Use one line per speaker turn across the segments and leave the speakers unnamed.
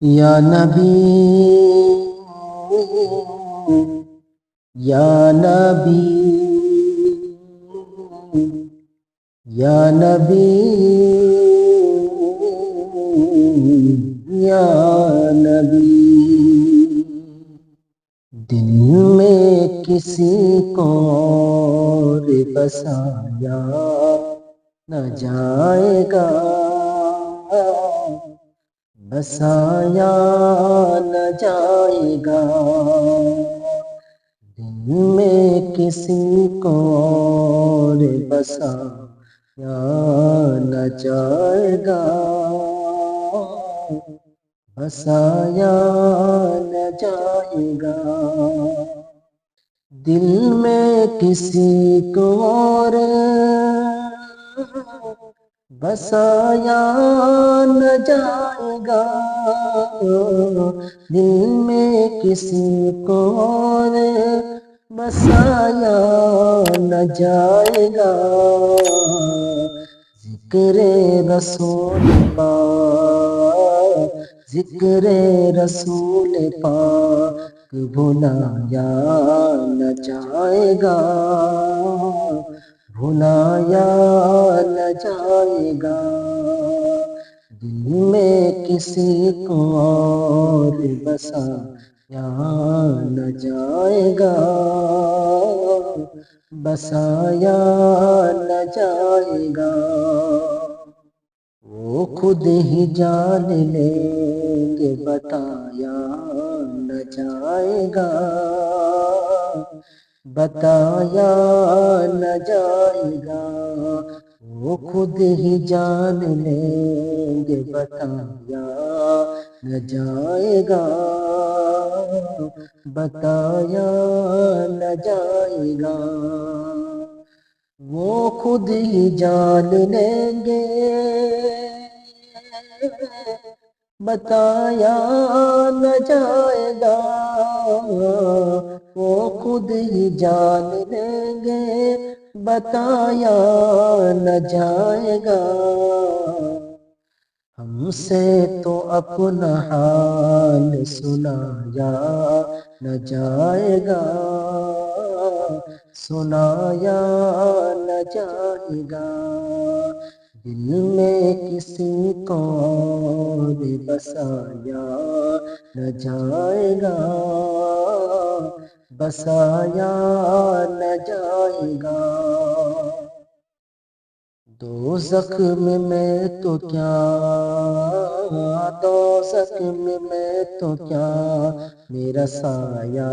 یا نبی یا نبی یا نبی یا نبی دل میں کسی کو اور بسایا نہ جائے گا، بسایا نہ جائے گا، دل میں کسی کو اور بسایا نہ جائے گا، بسایا نہ جائے گا، دل میں کسی کو اور بسایا نہ جائے گا، دل میں کسی کو اور بسایا نہ جائے گا، ذکر رسول پاک، ذکر رسول پاک بھلایا نہ جائے گا، بھلایا نہ جائے گا، دل میں کسی کو اور بسایا نہ جائے گا، بسایا نہ جائے گا، وہ خود ہی جان لیں گے بتایا نہ جائے گا، بتایا نہ جائے گا، وہ خود ہی جان لیں گے بتایا نہ جائے گا، بتایا نہ جائے گا، وہ خود ہی جان لیں گے بتایا نہ جائے گا، وہ خود ہی جان لیں گے بتایا نہ جائے گا، ہم سے تو اپنا حال سنایا نہ جائے گا، سنایا نہ جائے گا، دل میں کسی کو اور بسایا نہ جائے گا، بسایا نہ جائے گا، دوزخ میں تو کیا، دوزخ میں تو کیا میرا سایہ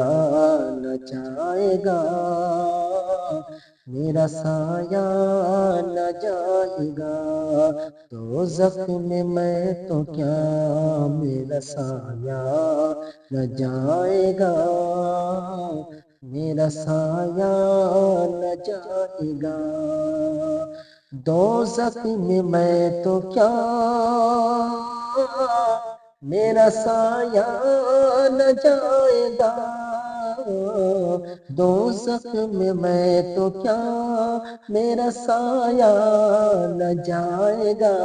نہ جائے گا، میرا سایہ نہ جائے گا، دوزخ میں تو کیا میرا سایہ نہ جائے گا، میرا سایہ نہ جائے گا، دوزخ میں تو کیا میرا سایہ نہ جائے گا، دوزخ میں تو کیا میرا سایہ نہ جائے گا،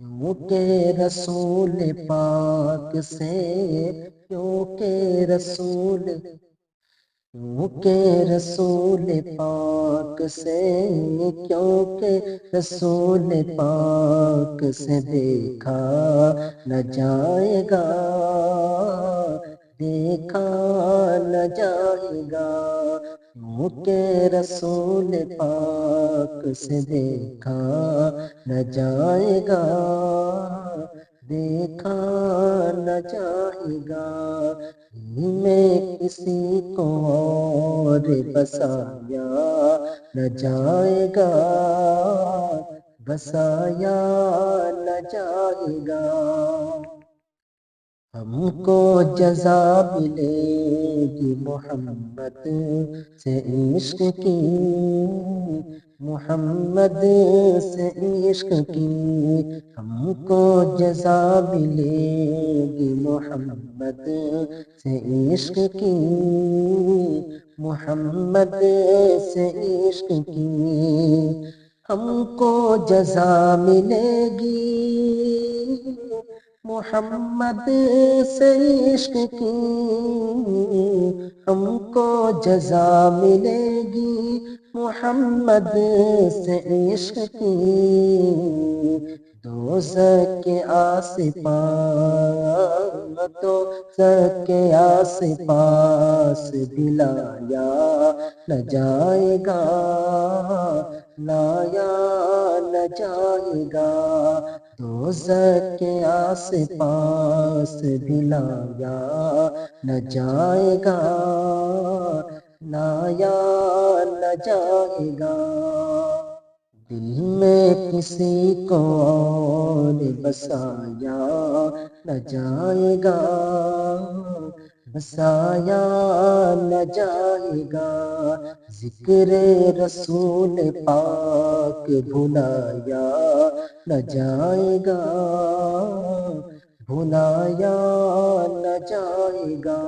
کیونکہ رسول پاک سے، کیونکہ رسول پاک سے، کیونکہ رسول پاک سے دیکھا نہ جائے گا، دیکھا نہ جائے گا، کیونکہ رسول پاک سے دیکھا نہ جائے گا، دیکھا نہ جائے گا، میں کسی کو اور بسایا نہ جائے گا، بسایا نہ جائے گا، ہم کو جزا ملے گی محمد سے عشق کی، محمد سے عشق کی، ہم کو جزا ملے گی محمد سے عشق کی، محمد سے عشق کی، ہم کو جزا ملے گی محمد سے عشق کی ہم کو جزا ملے گی، محمد سے عشق کی دوزخ کے آس پاس، دوزخ کے آس پاس دلایا نہ جائے گا، لایا نہ جائے گا، دوزخ کے آس پاس دلایا نہ جائے گا، لایا نہ جائے گا۔ دل میں کسی کو اور بسایا نہ جائے گا، بسایا نہ جائے گا، ذکر رسول پاک بھلایا نہ جائے گا، بھلایا نہ جائے گا۔